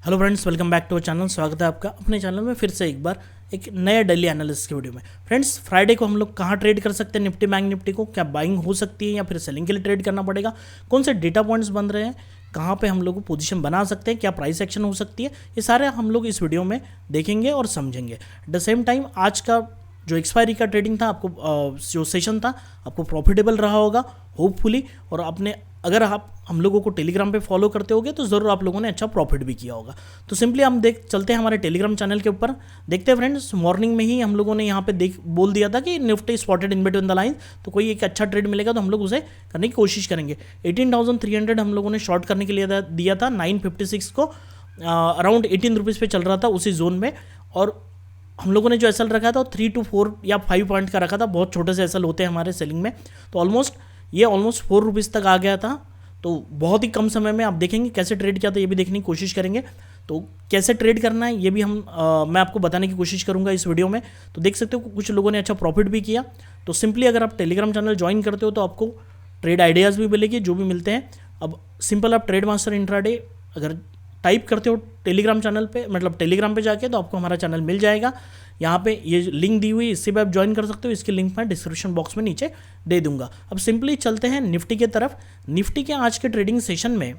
Hello friends, welcome back to our channel. स्वागत है आपका अपने चैनल में फिर से एक बार एक नया डेली एनालिसिस की वीडियो में। फ्रेंड्स, फ्राइडे को हम लोग कहाँ ट्रेड कर सकते हैं निफ्टी बैंक निफ्टी को? क्या बाइंग हो सकती है या फिर सेलिंग के लिए ट्रेड करना पड़ेगा? कौन से डेटा पॉइंट्स बन रहे हैं? कहाँ पे हम लोग को पोजीशन बना सकते हैं? क्या प्राइस एक्शन हो सकती है? ये सारे हम लोग इस वीडियो में देखेंगे और समझेंगे। एट द सेम टाइम आज का जो एक्सपायरी का ट्रेडिंग था, आपको जो सेशन था आपको प्रॉफिटेबल रहा होगा होपफुली। और आपने अगर आप हम लोगों को टेलीग्राम पे फॉलो करते होगे तो ज़रूर आप लोगों ने अच्छा प्रॉफिट भी किया होगा। तो सिंपली हम चलते हैं हमारे टेलीग्राम चैनल के ऊपर। देखते हैं फ्रेंड्स, मॉर्निंग में ही हम लोगों ने यहाँ पे बोल दिया था कि Nifty spotted in between the line, तो कोई एक अच्छा ट्रेड मिलेगा तो हम लोग उसे करने की कोशिश करेंगे। 18,300 हम लोगों ने शॉर्ट करने के लिए दिया था। 956 को अराउंड 18 रुपीज़ पे चल रहा था उसी जोन में। और हम लोगों ने जो एसएल रखा था वो 3 to 4 या 5 पॉइंट का रखा था। बहुत छोटे से एसएल होते हैं हमारे सेलिंग में, तो ऑलमोस्ट 4 रुपीज़ तक आ गया था। तो बहुत ही कम समय में आप देखेंगे कैसे ट्रेड किया था, ये भी देखने की कोशिश करेंगे। तो कैसे ट्रेड करना है ये भी मैं आपको बताने की कोशिश करूंगा इस वीडियो में। तो देख सकते हो कुछ लोगों ने अच्छा प्रॉफिट भी किया। तो सिंपली अगर आप टेलीग्राम चैनल ज्वाइन करते हो तो आपको ट्रेड आइडियाज़ भी मिलेगी जो भी मिलते हैं। अब सिंपल आप ट्रेड मास्टर इंट्राडे अगर टाइप करते हो टेलीग्राम चैनल पे, मतलब टेलीग्राम पे जाके, तो आपको हमारा चैनल मिल जाएगा। यहाँ पे ये लिंक दी हुई, इससे भी आप ज्वाइन कर सकते हो। इसकी लिंक मैं डिस्क्रिप्शन बॉक्स में नीचे दे दूंगा। अब सिंपली चलते हैं निफ्टी के तरफ। निफ्टी के आज के ट्रेडिंग सेशन में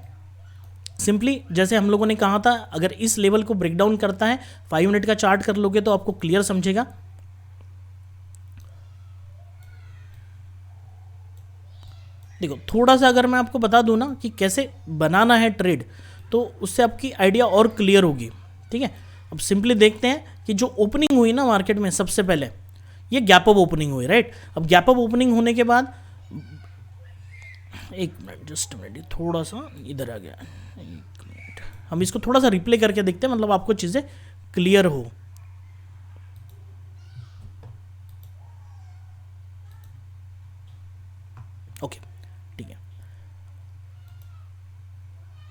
सिंपली जैसे हम लोगों ने कहा था, अगर इस लेवल को ब्रेक डाउन करता है, 5 मिनट का चार्ट कर लोगे तो आपको क्लियर समझेगा। देखो थोड़ा सा अगर मैं आपको बता दूं ना कि कैसे बनाना है ट्रेड, तो उससे आपकी आइडिया और क्लियर होगी। ठीक है, अब सिंपली देखते हैं कि जो ओपनिंग हुई ना मार्केट में, सबसे पहले ये गैप अप ओपनिंग हुई, राइट। अब गैप अप ओपनिंग होने के बाद, एक मिनट, जस्ट मिनट, थोड़ा सा इधर आ गया, एक मिनट, हम इसको थोड़ा सा रिप्ले करके देखते हैं, मतलब आपको चीज़ें क्लियर हो। ओके, ठीक है।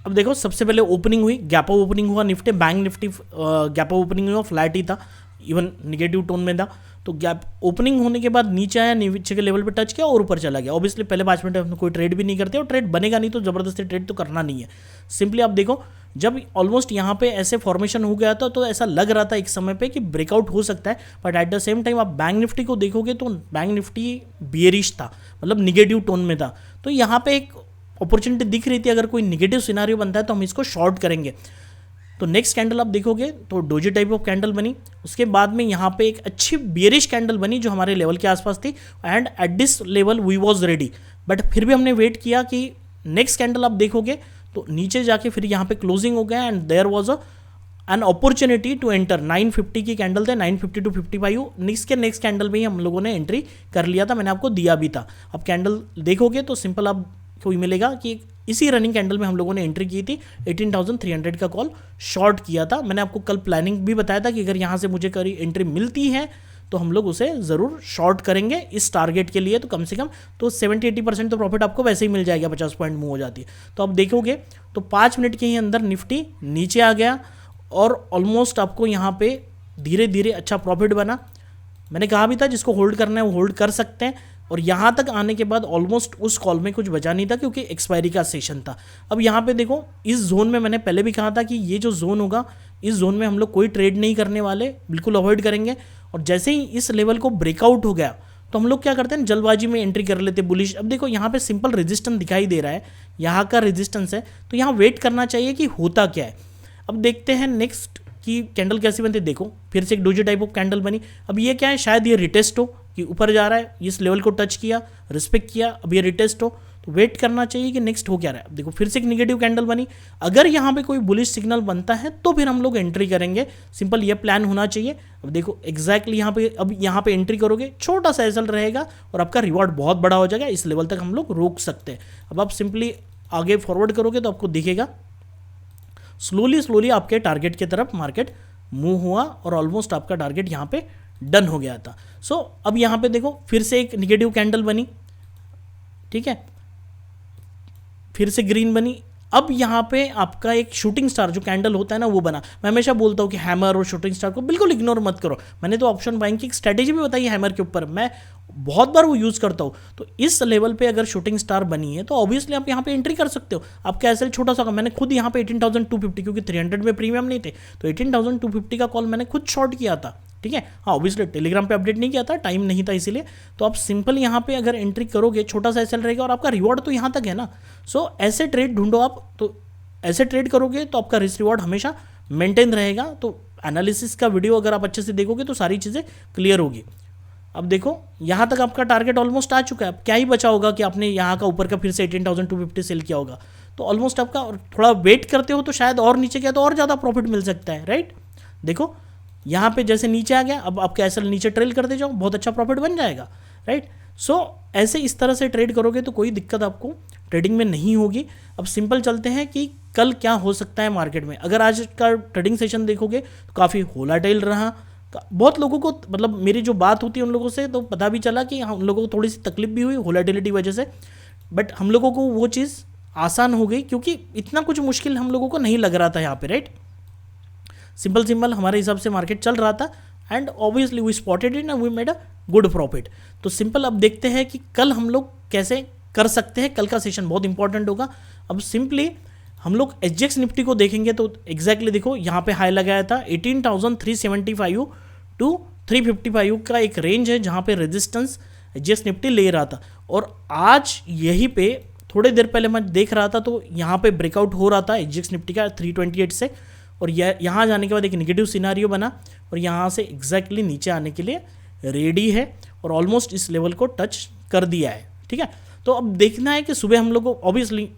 अब देखो सबसे पहले ओपनिंग हुई, गैप अप ओपनिंग हुआ Nifty bank Nifty, gap up opening हुआ, फ्लैट ही था, इवन निगेटिव टोन में था। तो गैप ओपनिंग होने के बाद नीचे आया, नीचे के लेवल पे टच किया और ऊपर चला गया। ऑब्वियसली पहले 5 मिनट में कोई ट्रेड भी नहीं करते और ट्रेड बनेगा नहीं, तो ज़बरदस्ती ट्रेड तो करना नहीं है। सिंपली आप देखो, जब ऑलमोस्ट यहाँ पे ऐसे फॉर्मेशन हो गया था तो ऐसा लग रहा था एक समय पे कि ब्रेकआउट हो सकता है। But at the same time आप बैंक निफ्टी को देखोगे तो बैंक निफ्टी बियरिश था, मतलब निगेटिव टोन में था। तो यहाँ पे एक अपॉर्चुनिटी दिख रही थी, अगर कोई निगेटिव सिनारियो बनता है तो हम इसको शॉर्ट करेंगे। तो नेक्स्ट कैंडल आप देखोगे तो डोजी टाइप ऑफ कैंडल बनी। उसके बाद में यहाँ पे एक अच्छी बियरिश कैंडल बनी जो हमारे लेवल के आसपास थी, and at this level we was ready. But फिर भी हमने वेट किया कि नेक्स्ट कैंडल आप देखोगे तो नीचे जाके फिर यहाँ पे क्लोजिंग हो गया, and there was an opportunity to enter. 950 की कैंडल थे, 950 to 55, नेक्स्ट कैंडल में ही हम लोगों ने एंट्री कर लिया था, मैंने आपको दिया भी था। अब कैंडल देखोगे तो सिंपल आप को मिलेगा कि इसी रनिंग कैंडल में हम लोगों ने एंट्री की थी। 18,300 का कॉल शॉर्ट किया था। मैंने आपको कल प्लानिंग भी बताया था कि अगर यहाँ से मुझे करी एंट्री मिलती है तो हम लोग उसे ज़रूर शॉर्ट करेंगे इस टारगेट के लिए। तो कम से कम तो 70-80% तो प्रॉफिट आपको वैसे ही मिल जाएगा, 50 पॉइंट मूव हो जाती है। तो आप देखोगे तो 5 मिनट के ही अंदर निफ्टी नीचे आ गया और ऑलमोस्ट आपको यहाँ पे धीरे धीरे अच्छा प्रॉफिट बना। मैंने कहा भी था जिसको होल्ड करना है वो होल्ड कर सकते हैं। और यहाँ तक आने के बाद ऑलमोस्ट उस कॉल में कुछ बचा नहीं था क्योंकि एक्सपायरी का सेशन था। अब यहाँ पे देखो, इस जोन में मैंने पहले भी कहा था कि ये जो जोन होगा, इस जोन में हम लोग कोई ट्रेड नहीं करने वाले, बिल्कुल अवॉइड करेंगे। और जैसे ही इस लेवल को ब्रेकआउट हो गया तो हम लोग क्या करते हैं, जल्दबाजी में एंट्री कर लेते बुलिश। अब देखो यहाँ पे सिंपल रेजिस्टेंस दिखाई दे रहा है, यहाँ का रेजिस्टेंस है, तो यहाँ वेट करना चाहिए कि होता क्या है। अब देखते हैं नेक्स्ट की कैंडल कैसी बनती है। देखो फिर से एक डोजी टाइप ऑफ कैंडल बनी। अब ये क्या है, शायद ये रिटेस्ट हो कि ऊपर जा रहा है, इस लेवल को टच किया, रिस्पेक्ट किया, अब ये रिटेस्ट हो, तो वेट करना चाहिए कि नेक्स्ट हो क्या रहा है। अब देखो फिर से एक निगेटिव कैंडल बनी। अगर यहाँ पे कोई बुलिश सिग्नल बनता है तो फिर हम लोग एंट्री करेंगे, सिंपल ये प्लान होना चाहिए। अब देखो एग्जैक्टली यहाँ पे, अब यहाँ पे एंट्री करोगे, छोटा सा एसएल रहेगा और आपका रिवॉर्ड बहुत बड़ा हो जाएगा। इस लेवल तक हम लोग रोक सकते हैं। अब आप सिंपली आगे फॉरवर्ड करोगे तो आपको दिखेगा स्लोली आपके टारगेट की तरफ मार्केट मूव हुआ और ऑलमोस्ट आपका टारगेट यहाँ पे डन हो गया था। सो अब यहाँ पे देखो फिर से एक निगेटिव कैंडल बनी, ठीक है, फिर से ग्रीन बनी, अब यहाँ पे आपका एक शूटिंग स्टार जो कैंडल होता है ना वो बना। मैं हमेशा बोलता हूँ कि हैमर और शूटिंग स्टार को बिल्कुल इग्नोर मत करो। मैंने तो ऑप्शन बाइंग की एक स्ट्रैटेजी भी बताई है हैमर के ऊपर, मैं बहुत बार वो यूज़ करता हूँ। तो इस लेवल पे अगर शूटिंग स्टार बनी है तो ऑब्वियसली आप यहाँ पे एंट्री कर सकते हो। आपका एसएल छोटा सा, मैंने खुद यहाँ पे 18,250 क्योंकि 300 में प्रीमियम नहीं थे तो 18,250 का कॉल मैंने खुद शॉर्ट किया था, ठीक है। हाँ ऑब्वियसली टेलीग्राम पे अपडेट नहीं किया था, टाइम नहीं था इसीलिए। तो आप सिंपल यहाँ पे अगर एंट्री करोगे, छोटा सा एसएल रहेगा और आपका रिवॉर्ड तो यहाँ तक है ना। सो ऐसे ट्रेड ढूंढो आप, तो ऐसे ट्रेड करोगे तो आपका रिस्क रिवॉर्ड हमेशा मेंटेन रहेगा। तो एनालिसिस का वीडियो अगर आप अच्छे से देखोगे तो सारी चीज़ें क्लियर होगी। अब देखो यहाँ तक आपका टारगेट ऑलमोस्ट आ चुका है। अब क्या ही बचा होगा कि आपने यहाँ का ऊपर का फिर से 18,250 सेल किया होगा, तो ऑलमोस्ट आपका, और थोड़ा वेट करते हो तो शायद और नीचे गया तो और ज़्यादा प्रॉफिट मिल सकता है, राइट। देखो यहाँ पे जैसे नीचे आ गया, अब आपके एसएल नीचे ट्रेल करते जाओ, बहुत अच्छा प्रॉफिट बन जाएगा, राइट। सो ऐसे इस तरह से ट्रेड करोगे तो कोई दिक्कत आपको ट्रेडिंग में नहीं होगी। अब सिंपल चलते हैं कि कल क्या हो सकता है मार्केट में। अगर आज का ट्रेडिंग सेशन देखोगे तो काफ़ी वोलेटाइल रहा। बहुत लोगों को, मतलब मेरी जो बात होती है उन लोगों से तो पता भी चला कि उन लोगों को थोड़ी सी तकलीफ भी हुई वोलेटिलिटी वजह से, बट हम लोगों को वो चीज़ आसान हो गई क्योंकि इतना कुछ मुश्किल हम लोगों को नहीं लग रहा था यहाँ पे, राइट। सिंपल हमारे हिसाब से मार्केट चल रहा था and obviously we spotted it and we made a good profit. तो सिंपल अब देखते हैं कि कल हम लोग कैसे कर सकते हैं। कल का सेशन बहुत इंपॉर्टेंट होगा। अब सिंपली हम लोग एसजीएक्स निफ्टी को देखेंगे तो एग्जैक्टली देखो यहाँ पे हाई लगाया था 18,375 टू 355 का एक रेंज है जहाँ पे रेजिस्टेंस एसजीएक्स निफ्टी ले रहा था। और आज यहीं पे थोड़ी देर पहले मैं देख रहा था तो यहाँ पे ब्रेकआउट हो रहा था एसजीएक्स निफ्टी का 328 से, और यहाँ जाने के बाद एक नेगेटिव सिनारियो बना और यहाँ से एग्जैक्टली नीचे आने के लिए रेडी है और ऑलमोस्ट इस लेवल को टच कर दिया है, ठीक है। तो अब देखना है कि सुबह हम लोग को ऑब्वियसली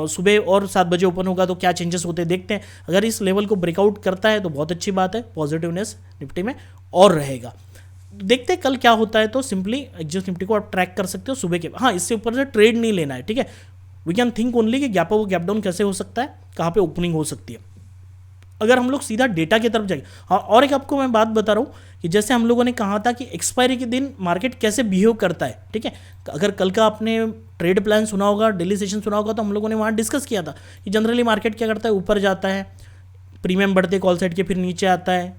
सुबह और 7 बजे ओपन होगा तो क्या चेंजेस होते हैं देखते हैं। अगर इस लेवल को ब्रेकआउट करता है तो बहुत अच्छी बात है, पॉजिटिवनेस निफ्टी में और रहेगा। देखते हैं कल क्या होता है। तो सिंपली एसजीएक्स निफ्टी को आप ट्रैक कर सकते हो सुबह के, हाँ इससे ऊपर से ट्रेड नहीं लेना है, ठीक है। वी कैन थिंक ओनली कि गैप अप गैप डाउन कैसे हो सकता है, कहाँ पे ओपनिंग हो सकती है। अगर हम लोग सीधा डेटा की तरफ जाएंगे, हाँ और एक आपको मैं बात बता रहा हूँ कि जैसे हम लोगों ने कहा था कि एक्सपायरी के दिन मार्केट कैसे बिहेव करता है, ठीक है। अगर कल का आपने ट्रेड प्लान सुना होगा, डेली सेशन सुना होगा, तो हम लोगों ने वहाँ डिस्कस किया था कि जनरली मार्केट क्या करता है, ऊपर जाता है, प्रीमियम बढ़ते कॉल साइड के, फिर नीचे आता है,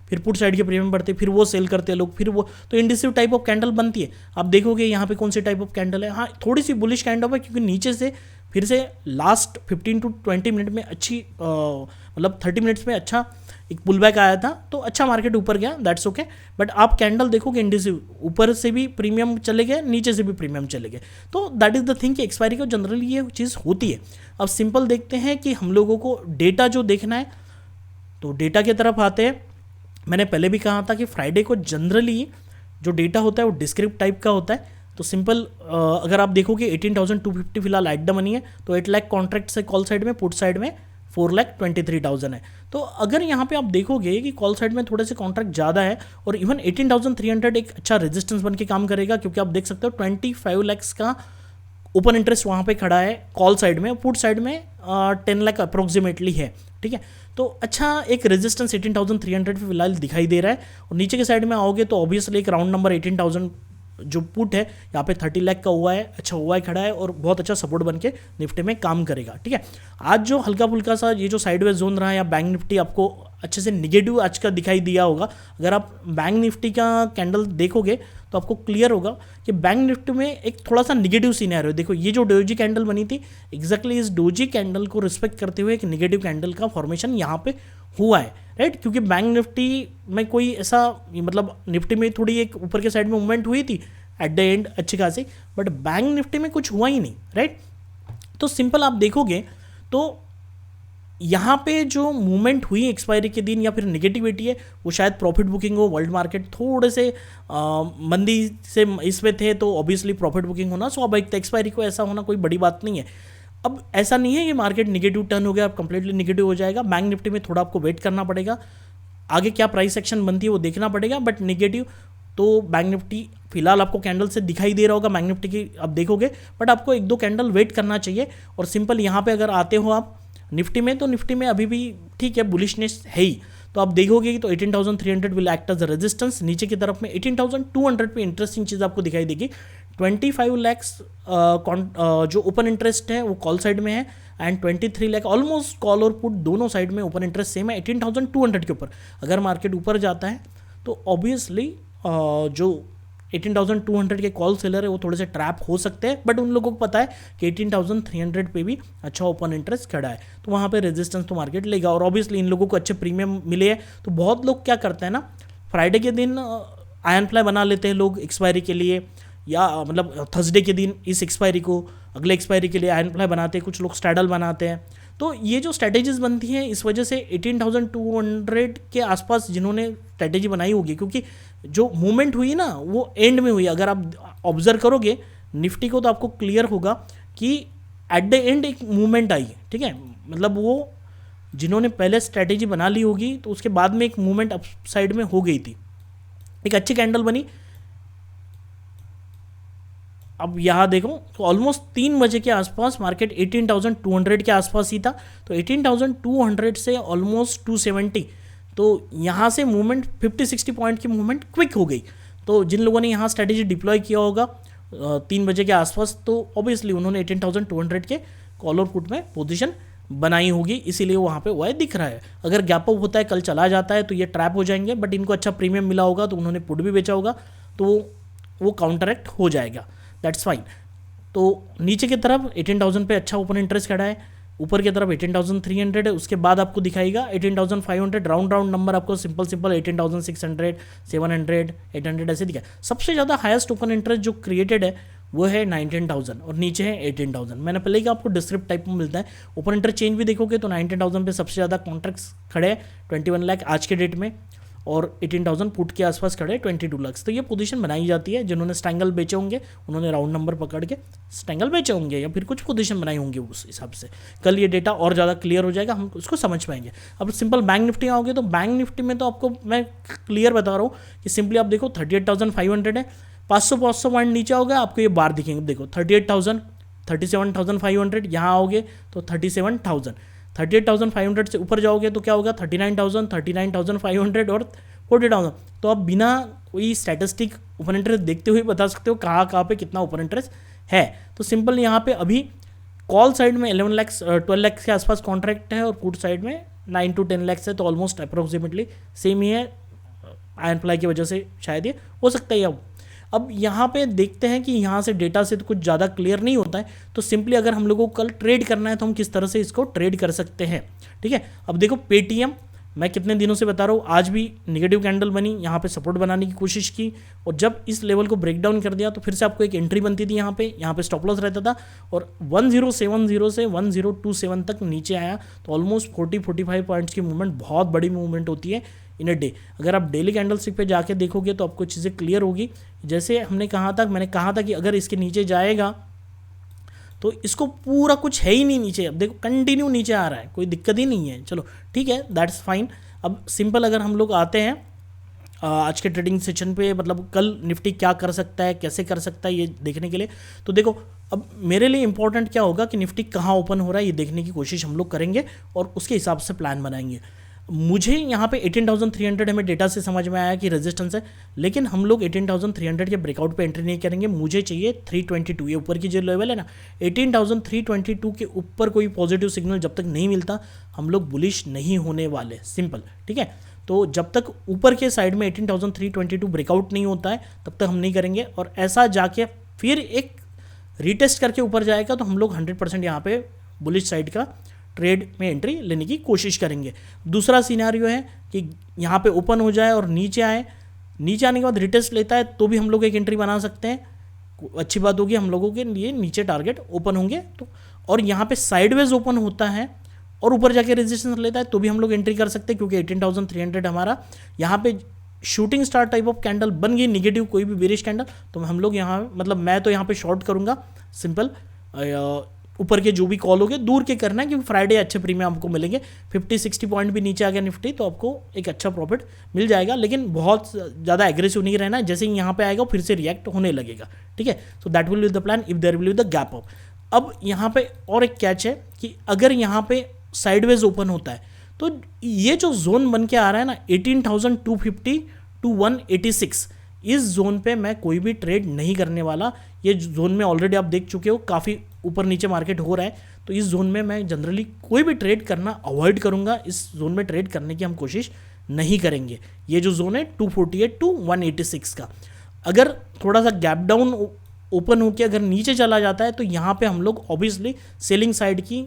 फिर पुट साइड के प्रीमियम बढ़ते, फिर वो सेल करते हैं लोग, फिर वो, तो इंडिसिव टाइप ऑफ कैंडल बनती है। आप देखोगे यहाँ पे कौन सी टाइप ऑफ कैंडल है, हाँ थोड़ी सी बुलिश कैंडल है क्योंकि नीचे से फिर से लास्ट 15 to 20 मिनट में अच्छी मतलब 30 मिनट्स में अच्छा एक पुल बैक आया था तो अच्छा मार्केट ऊपर गया, दैट्स ओके। बट आप कैंडल देखोगे इंडिसिव ऊपर से भी प्रीमियम चले गए, नीचे से भी प्रीमियम चले गए, तो दैट इज़ द थिंग कि एक्सपायरी को जनरली ये चीज़ होती है। अब सिंपल देखते हैं कि हम लोगों को डेटा जो देखना है, तो डेटा की तरफ आते हैं। मैंने पहले भी कहा था कि फ्राइडे को जनरली जो डेटा होता है वो डिस्क्रिप्ट टाइप का होता है। तो सिंपल अगर आप देखोगे 18,250 फिलहाल एट द मनी है, तो 8 लाख कॉन्ट्रैक्ट है कॉल साइड में, पुट साइड में 4,23,000 है। तो अगर यहाँ पे आप देखोगे कि कॉल साइड में थोड़े से कॉन्ट्रैक्ट ज़्यादा है और इवन 18,300 एक अच्छा रेजिस्टेंस बन के काम करेगा क्योंकि आप देख सकते हो 25 लाख का ओपन इंटरेस्ट वहाँ पे खड़ा है कॉल साइड में, पुट साइड में 10 लाख अप्रोक्सीमेटली है, ठीक है। तो अच्छा एक रेजिस्टेंस 18,300 फिलहाल दिखाई दे रहा है। और नीचे के साइड में आओगे तो ऑब्वियसली एक राउंड नंबर 18,000 जो पुट है यहाँ पे 30 लाख का हुआ है, अच्छा हुआ है खड़ा है और बहुत अच्छा सपोर्ट बन के निफ्टी में काम करेगा, ठीक है। आज जो हल्का फुल्का सा ये जो साइडवेज जोन रहा है या बैंक निफ्टी आपको अच्छे से निगेटिव आज का दिखाई दिया होगा। अगर आप बैंक निफ्टी का कैंडल देखोगे तो आपको क्लियर होगा कि बैंक निफ्टी में एक थोड़ा सा निगेटिव सिनेरियो, देखो ये जो डोजी कैंडल बनी थी एग्जैक्टली इस डोजी कैंडल को रिस्पेक्ट करते हुए एक निगेटिव कैंडल का फॉर्मेशन यहाँ पे हुआ है, राइट। क्योंकि बैंक निफ्टी में कोई ऐसा मतलब निफ्टी में थोड़ी एक ऊपर के साइड में मूवमेंट हुई थी एट द एंड अच्छी खासी, बट बैंक निफ्टी में कुछ हुआ ही नहीं, राइट। तो सिंपल आप देखोगे तो यहाँ पे जो मूवमेंट हुई एक्सपायरी के दिन या फिर नेगेटिविटी है वो शायद प्रॉफिट बुकिंग हो, वर्ल्ड मार्केट थोड़े से मंदी से इसमें थे तो ऑब्वियसली प्रॉफिट बुकिंग होना स्वाभाविक था। एक्सपायरी को ऐसा होना कोई बड़ी बात नहीं है। अब ऐसा नहीं है कि मार्केट निगेटिव टर्न हो गया, अब कंप्लीटली निगेटिव हो जाएगा। बैंक निफ्टी में थोड़ा आपको वेट करना पड़ेगा, आगे क्या प्राइस एक्शन बनती है वो देखना पड़ेगा, बट निगेटिव तो बैंक निफ्टी फिलहाल आपको कैंडल से दिखाई दे रहा होगा बैंक निफ्टी की आप देखोगे, बट आपको 1-2 कैंडल वेट करना चाहिए। और सिंपल यहाँ पे अगर आते हो आप निफ्टी में तो निफ्टी में अभी भी ठीक है बुलिशनेस है ही, तो आप देखोगे कि तो 18,300 will act as a resistance. नीचे की तरफ में 18,200 पे इंटरेस्टिंग चीज़ आपको दिखाई देगी, 25 लैक्स जो ओपन इंटरेस्ट है वो कॉल साइड में है, एंड 23 लाख ऑलमोस्ट कॉल और पुट दोनों साइड में ओपन इंटरेस्ट सेम है 18,200 के ऊपर। अगर मार्केट ऊपर जाता है तो ऑब्वियसली जो 18,200 के कॉल सेलर है वो थोड़े से ट्रैप हो सकते हैं, बट उन लोगों को पता है कि 18,300 पे भी अच्छा ओपन इंटरेस्ट खड़ा है, तो वहाँ पे रेजिस्टेंस तो मार्केट लेगा। और ऑब्वियसली इन लोगों को अच्छे प्रीमियम मिले हैं, तो बहुत लोग क्या करते हैं ना, फ्राइडे के दिन आयन फ्लाई बना लेते हैं लोग एक्सपायरी के लिए, या मतलब थर्सडे के दिन इस एक्सपायरी को अगले एक्सपायरी के लिए आयन फ्लाई बनाते हैं, कुछ लोग स्ट्रैडल बनाते हैं। तो ये जो स्ट्रैटेजीज बनती हैं इस वजह से 18,200 के आसपास जिन्होंने स्ट्रैटेजी बनाई होगी, क्योंकि जो मूवमेंट हुई ना वो एंड में हुई। अगर आप ऑब्जर्व करोगे निफ्टी को तो आपको क्लियर होगा कि एट द एंड एक मूवमेंट आई, ठीक है, मतलब वो जिन्होंने पहले स्ट्रैटेजी बना ली होगी तो उसके बाद में एक मूवमेंट अप साइड में हो गई थी, एक अच्छी कैंडल बनी। अब यहाँ देखो तो ऑलमोस्ट 3 बजे के आसपास मार्केट 18,200 के आसपास ही था, तो 18,200 से ऑलमोस्ट 270, तो यहाँ से मूवमेंट 50-60 पॉइंट की मूवमेंट क्विक हो गई। तो जिन लोगों ने यहाँ स्ट्रेटेजी डिप्लॉय किया होगा 3 बजे के आसपास, तो ऑब्वियसली उन्होंने 18,200 के कॉल और पुट में पोजीशन बनाई होगी, इसीलिए वहाँ पे वाई दिख रहा है। अगर गैप अप होता है, कल चला जाता है, तो ये ट्रैप हो जाएंगे, बट इनको अच्छा प्रीमियम मिला होगा तो उन्होंने पुट भी बेचा होगा, तो वो काउंटरैक्ट हो जाएगा, दैट्स फाइन। तो नीचे की तरफ 18,000 पे अच्छा ओपन इंटरेस्ट खड़ा है, ऊपर की तरफ 18,300 है, उसके बाद आपको दिखाएगा 18,500, राउंड नंबर आपको सिंपल 18,600, 700, 800 ऐसे दिखा। सबसे ज़्यादा हाईएस्ट ओपन इंटरेस्ट जो क्रिएटेड है वो है 19,000 और नीचे है 18,000। मैंने पहले ही आपको डिस्क्रिप्ट टाइप में मिलता है। ओपन इंटरेस्ट चेंज भी देखोगे तो 19,000 पे सबसे ज़्यादा कॉन्ट्रैक्ट्स खड़े हैं 21 लाख आज के डेट में, और 18,000 पुट के आसपास खड़े 22 लाख। तो ये पोजीशन बनाई जाती है, जिन्होंने स्टैंगल बेचे होंगे उन्होंने राउंड नंबर पकड़ के स्टैंगल बेचे होंगे, या फिर कुछ पोजीशन बनाई होंगी उस हिसाब से। कल ये डेटा और ज़्यादा क्लियर हो जाएगा, हम उसको समझ पाएंगे। अब सिंपल बैंक निफ्टी आओगे तो बैंक निफ्टी में तो आपको मैं क्लियर बता रहा हूँ कि सिंपली आप देखो 38,500 है, 500 पॉइंट नीचे हो गया आपको ये बार दिखेंगे, देखो 38,000, 37,500, यहाँ आओगे तो 37,000, 38,500 से ऊपर जाओगे तो क्या होगा 39,000, 39,500 और 40,000। तो आप बिना कोई स्टैटिस्टिक ओपन इंटरेस्ट देखते हुए बता सकते हो कहाँ पे कितना ओपन इंटरेस्ट है। तो सिंपल यहाँ पे अभी कॉल साइड में 12 लाख के आसपास कॉन्ट्रैक्ट है और पुट साइड में 9 to 10 लाख है, तो ऑलमोस्ट अप्रोक्सीमेटली सेम ही है। आयन फ्लाई की वजह से शायद ये हो सकता है। अब यहाँ पे देखते हैं कि यहाँ से डेटा से तो कुछ ज़्यादा क्लियर नहीं होता है, तो सिंपली अगर हम लोगों को कल ट्रेड करना है तो हम किस तरह से इसको ट्रेड कर सकते हैं, ठीक है। अब देखो पेटीएम मैं कितने दिनों से बता रहा हूँ, आज भी नेगेटिव कैंडल बनी, यहाँ पे सपोर्ट बनाने की कोशिश की, और जब इस लेवल को ब्रेक डाउन कर दिया तो फिर से आपको एक एंट्री बनती थी यहाँ पे स्टॉप लॉस रहता था, और 1070 से 1027 तक नीचे आया, तो ऑलमोस्ट 40-45 पॉइंट्स की मूवमेंट बहुत बड़ी मूवमेंट होती है इन अ डे। अगर आप डेली कैंडल स्टिक पे जाके देखोगे तो आपको चीज़ें क्लियर होगी। जैसे मैंने कहा था कि अगर इसके नीचे जाएगा तो इसको पूरा कुछ है ही नहीं नीचे, अब देखो कंटिन्यू नीचे आ रहा है, कोई दिक्कत ही नहीं है, चलो ठीक है, दैट्स फाइन। अब सिंपल अगर हम लोग आते हैं आज के ट्रेडिंग सेशन पे, मतलब कल निफ्टी क्या कर सकता है, कैसे कर सकता है, ये देखने के लिए, तो देखो अब मेरे लिए इंपॉर्टेंट क्या होगा कि निफ्टी कहाँ ओपन हो रहा है ये देखने की कोशिश हम लोग करेंगे और उसके हिसाब से प्लान बनाएंगे। मुझे यहाँ पे 18,300 हमें डेटा से समझ में आया कि रेजिस्टेंस है, लेकिन हम लोग 18,300 के ब्रेकआउट पे एंट्री नहीं करेंगे। मुझे चाहिए 322, ये ऊपर की जो लेवल है ना 18,322 के ऊपर कोई पॉजिटिव सिग्नल जब तक नहीं मिलता हम लोग बुलिश नहीं होने वाले, सिंपल, ठीक है। तो जब तक ऊपर के साइड में 18,322 ब्रेकआउट नहीं होता है तब तक हम नहीं करेंगे, और ऐसा जाके फिर एक रीटेस्ट करके ऊपर जाएगा तो हम लोग 100% यहाँ पे बुलिश साइड का ट्रेड में एंट्री लेने की कोशिश करेंगे। दूसरा सिनेरियो है कि यहाँ पे ओपन हो जाए और नीचे आए, नीचे आने के बाद रिटेस्ट लेता है तो भी हम लोग एक एंट्री बना सकते हैं, अच्छी बात होगी, हम लोगों के लिए नीचे टारगेट ओपन होंगे तो। और यहाँ पे साइडवेज ओपन होता है और ऊपर जाके रेजिस्टेंस लेता है तो भी हम लोग एंट्री कर सकते हैं, क्योंकि 18,300 हमारा यहाँ पे shooting star type of candle बन गई, निगेटिव कोई भी बेरिश कैंडल, तो हम लोग यहाँ मतलब मैं तो यहाँ पे शॉर्ट करूँगा सिंपल। ऊपर के जो भी कॉल हो गए दूर के करना है, क्योंकि फ्राइडे अच्छे प्रीमियम आपको मिलेंगे। 50-60 पॉइंट भी नीचे आ गया निफ्टी तो आपको एक अच्छा प्रॉफिट मिल जाएगा, लेकिन बहुत ज़्यादा एग्रेसिव नहीं रहना है, जैसे ही यहाँ पे आएगा फिर से रिएक्ट होने लगेगा, ठीक है। So that will be the plan if there will be the gap up. अब यहाँ पे और एक कैच है कि अगर यहाँ पे साइडवेज ओपन होता है तो ये जो जोन बन के आ रहा है ना 18,250 to 186, इस जोन पे मैं कोई भी ट्रेड नहीं करने वाला। ये जोन में ऑलरेडी आप देख चुके हो काफ़ी ऊपर नीचे मार्केट हो रहा है, तो इस जोन में मैं जनरली कोई भी ट्रेड करना अवॉइड करूंगा। इस जोन में ट्रेड करने की हम कोशिश नहीं करेंगे। ये जो जोन है 248 टू 186 का, अगर थोड़ा सा गैप डाउन ओपन होकर अगर नीचे चला जाता है तो यहाँ पे हम लोग ऑब्वियसली सेलिंग साइड की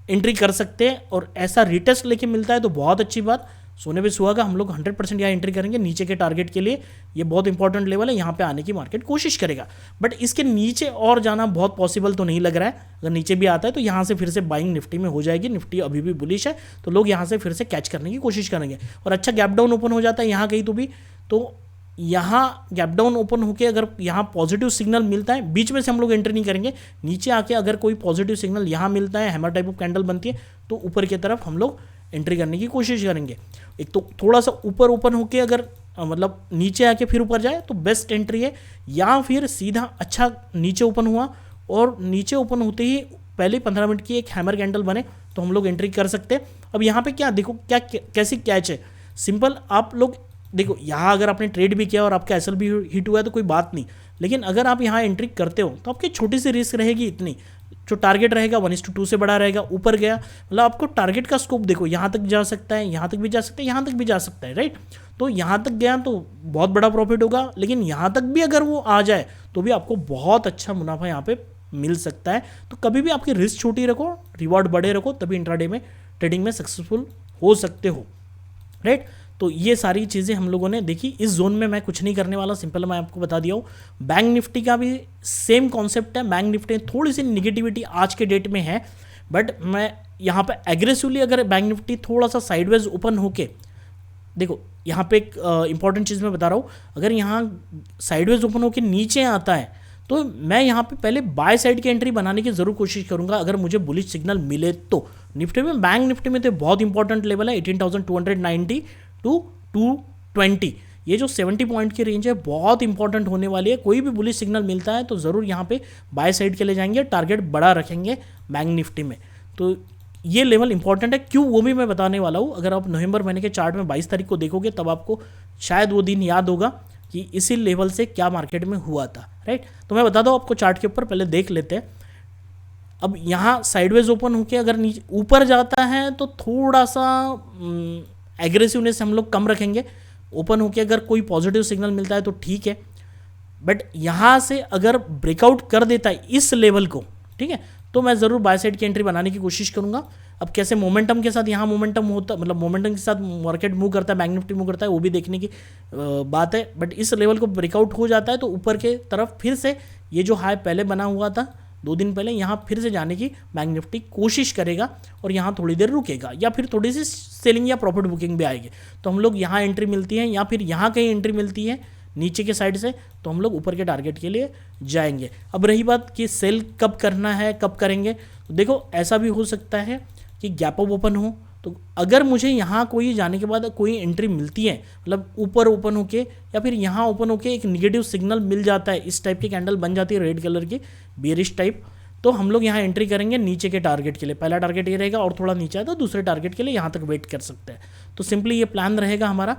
एंट्री कर सकते हैं, और ऐसा रिटेस्ट लेके मिलता है तो बहुत अच्छी बात, सोने पे सुहागा। हम लोग 100% यहाँ एंट्री करेंगे नीचे के टारगेट के लिए। ये बहुत इंपॉर्टेंट लेवल है, यहाँ पे आने की मार्केट कोशिश करेगा, बट इसके नीचे और जाना बहुत पॉसिबल तो नहीं लग रहा है। अगर नीचे भी आता है तो यहाँ से फिर से बाइंग निफ्टी में हो जाएगी। निफ्टी अभी भी बुलिश है, तो लोग यहाँ से फिर से कैच करने की कोशिश करेंगे, और अच्छा गैप डाउन ओपन हो जाता है यहाँ कहीं तो यहाँ गैप डाउन ओपन होकर अगर यहाँ पॉजिटिव सिग्नल मिलता है, बीच में से हम लोग एंट्री नहीं करेंगे, नीचे आके अगर कोई पॉजिटिव सिग्नल यहाँ मिलता है, हैमर टाइप ऑफ कैंडल बनती है, तो ऊपर की तरफ हम लोग एंट्री करने की कोशिश करेंगे। एक तो थोड़ा सा ऊपर ओपन होके अगर मतलब नीचे आके फिर ऊपर जाए तो बेस्ट एंट्री है, या फिर सीधा अच्छा नीचे ओपन हुआ और नीचे ओपन होते ही पहले 15 मिनट की एक हैमर कैंडल बने तो हम लोग एंट्री कर सकते हैं। अब यहाँ पे क्या देखो, क्या कैसी कैच है, सिंपल आप लोग देखो, यहाँ अगर आपने ट्रेड भी किया और आपका एसएल भी हिट हुआ है तो कोई बात नहीं, लेकिन अगर आप यहाँ एंट्री करते हो तो आपकी छोटी सी रिस्क रहेगी इतनी, जो टारगेट रहेगा 1:2 से बड़ा रहेगा, ऊपर गया मतलब आपको टारगेट का स्कोप देखो, यहाँ तक जा सकता है, यहाँ तक भी जा सकता है, यहाँ तक भी जा सकता है, राइट। तो यहाँ तक गया तो बहुत बड़ा प्रॉफिट होगा, लेकिन यहाँ तक भी अगर वो आ जाए तो भी आपको बहुत अच्छा मुनाफा यहाँ पे मिल सकता है। तो कभी भी आपकी रिस्क छोटी रखो, रिवॉर्ड बड़े रखो, तभी इंट्राडे में ट्रेडिंग में सक्सेसफुल हो सकते हो, राइट। तो ये सारी चीज़ें हम लोगों ने देखी। इस जोन में मैं कुछ नहीं करने वाला, सिंपल मैं आपको बता दिया हूँ। बैंक निफ्टी का भी सेम कॉन्सेप्ट है। बैंक निफ्टी थोड़ी सी निगेटिविटी आज के डेट में है, बट मैं यहाँ पे एग्रेसिवली अगर बैंक निफ्टी थोड़ा सा साइडवेज ओपन होके, देखो यहाँ पे एक इंपॉर्टेंट चीज़ मैं बता रहा हूँ, अगर यहाँ साइडवेज ओपन होके नीचे आता है तो मैं यहाँ पे पहले बाय साइड की एंट्री बनाने की जरूर कोशिश करूँगा अगर मुझे बुलिश सिग्नल मिले तो। निफ्टी में, बैंक निफ्टी में तो बहुत इंपॉर्टेंट लेवल है 18,290 टू 220, ये जो 70 पॉइंट की रेंज है बहुत इंपॉर्टेंट होने वाली है। कोई भी बुलिश सिग्नल मिलता है तो ज़रूर यहाँ पे बाय साइड के लिए जाएंगे, टारगेट बड़ा रखेंगे बैंक निफ्टी में। तो ये लेवल इंपॉर्टेंट है, क्यों वो भी मैं बताने वाला हूँ। अगर आप नवंबर महीने के चार्ट में 22 तारीख को देखोगे तब आपको शायद वो दिन याद होगा कि इसी लेवल से क्या मार्केट में हुआ था, राइट। तो मैं बता दूँ आपको चार्ट के ऊपर, पहले देख लेते हैं। अब यहाँ साइडवेज ओपन होकर अगर नीचे ऊपर जाता है तो थोड़ा सा एग्रेसिवनेस हम लोग कम रखेंगे। ओपन होके अगर कोई पॉजिटिव सिग्नल मिलता है तो ठीक है, बट यहाँ से अगर ब्रेकआउट कर देता है इस लेवल को, ठीक है, तो मैं ज़रूर बाय साइड की एंट्री बनाने की कोशिश करूँगा। अब कैसे मोमेंटम के साथ यहाँ मोमेंटम होता, मतलब मोमेंटम के साथ मार्केट मूव करता है, बैंक निफ्टी मूव करता है, वो भी देखने की बात है। बट इस लेवल को ब्रेकआउट हो जाता है तो ऊपर के तरफ फिर से ये जो हाई पहले बना हुआ था 2 दिन पहले, यहाँ फिर से जाने की बैंक निफ्टी कोशिश करेगा और यहाँ थोड़ी देर रुकेगा, या फिर थोड़ी सी सेलिंग या प्रॉफिट बुकिंग भी आएगी। तो हम लोग यहाँ एंट्री मिलती है या फिर यहाँ कहीं एंट्री मिलती है नीचे के साइड से, तो हम लोग ऊपर के टारगेट के लिए जाएंगे। अब रही बात कि सेल कब करना है, कब करेंगे, तो देखो ऐसा भी हो सकता है कि गैप अप ओपन हो, तो अगर मुझे यहाँ कोई जाने के बाद कोई एंट्री मिलती है, मतलब ऊपर ओपन होके या फिर यहाँ ओपन होके एक निगेटिव सिग्नल मिल जाता है, इस टाइप की कैंडल बन जाती है रेड कलर की बेरिश टाइप, तो हम लोग यहाँ एंट्री करेंगे नीचे के टारगेट के लिए। पहला टारगेट ये रहेगा और थोड़ा नीचे आया तो दूसरे टारगेट के लिए यहाँ तक वेट कर सकते हैं। तो सिंपली ये प्लान रहेगा हमारा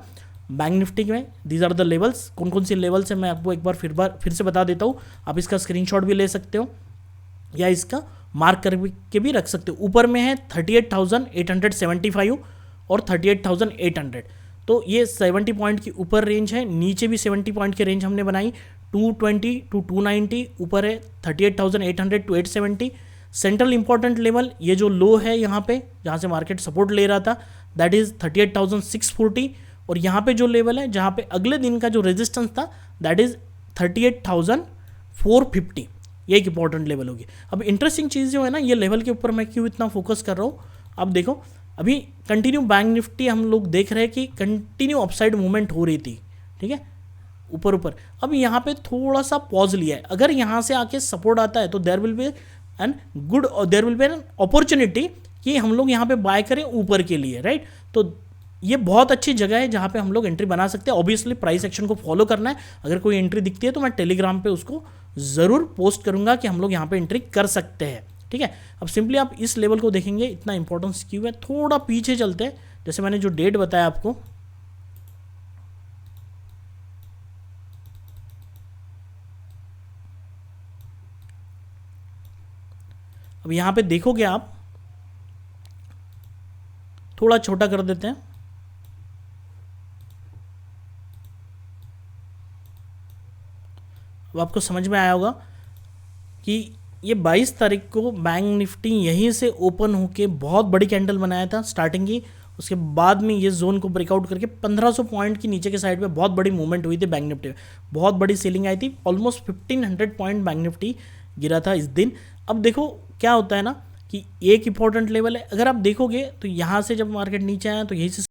बैंक निफ्टी में। दीज आर द लेवल्स, कौन कौन सी लेवल्स है मैं आपको एक बार फिर से बता देता हूँ। आप इसका स्क्रीनशॉट भी ले सकते हो या इसका मार्क करके भी रख सकते हो। ऊपर में है 38,875 और 38,800, तो ये 70 पॉइंट की ऊपर रेंज है। नीचे भी 70 पॉइंट की रेंज हमने बनाई, 220 टू 290, ऊपर है 38,800 टू 870। सेंट्रल इंपॉर्टेंट लेवल, ये जो लो है यहाँ पे जहाँ से मार्केट सपोर्ट ले रहा था, दैट इज 38,640, और यहाँ पे जो लेवल है जहाँ पे अगले दिन का जो रेजिस्टेंस था, दैट इज 38,450। ये एक इंपॉर्टेंट लेवल होगी। अब इंटरेस्टिंग चीज़ जो है ना, ये लेवल के ऊपर मैं क्यों इतना फोकस कर रहा हूँ, अब देखो अभी कंटिन्यू बैंक निफ्टी हम लोग देख रहे हैं कि कंटिन्यू अपसाइड मूवमेंट हो रही थी, ठीक है, ऊपर ऊपर। अब यहाँ पे थोड़ा सा पॉज लिया है, अगर यहाँ से आके सपोर्ट आता है तो there will be an good, there will be an opportunity कि हम लोग यहाँ पे बाय करें ऊपर के लिए, राइट। तो ये बहुत अच्छी जगह है जहाँ पे हम लोग एंट्री बना सकते हैं। ऑब्वियसली प्राइस एक्शन को फॉलो करना है। अगर कोई एंट्री दिखती है तो मैं टेलीग्राम पे उसको ज़रूर पोस्ट करूँगा कि हम लोग यहाँ पे एंट्री कर सकते हैं, ठीक है। अब सिंपली आप इस लेवल को देखेंगे, इतना इंपॉर्टेंस क्यों है। थोड़ा पीछे चलते हैं, जैसे मैंने जो डेट बताया आपको, अब यहाँ पे देखोगे आप, थोड़ा छोटा कर देते हैं, अब आपको समझ में आया होगा कि ये 22 तारीख को बैंक निफ्टी यहीं से ओपन होके बहुत बड़ी कैंडल बनाया था स्टार्टिंग की, उसके बाद में ये जोन को ब्रेकआउट करके 1500 पॉइंट की नीचे के साइड पे बहुत बड़ी मूवमेंट हुई थी बैंक निफ्टी में, बहुत बड़ी सेलिंग आई थी, ऑलमोस्ट 1500 पॉइंट बैंक निफ्टी गिरा था इस दिन। अब देखो क्या होता है ना कि एक इंपॉर्टेंट लेवल है, अगर आप देखोगे तो यहाँ से जब मार्केट नीचे आया तो यहीं से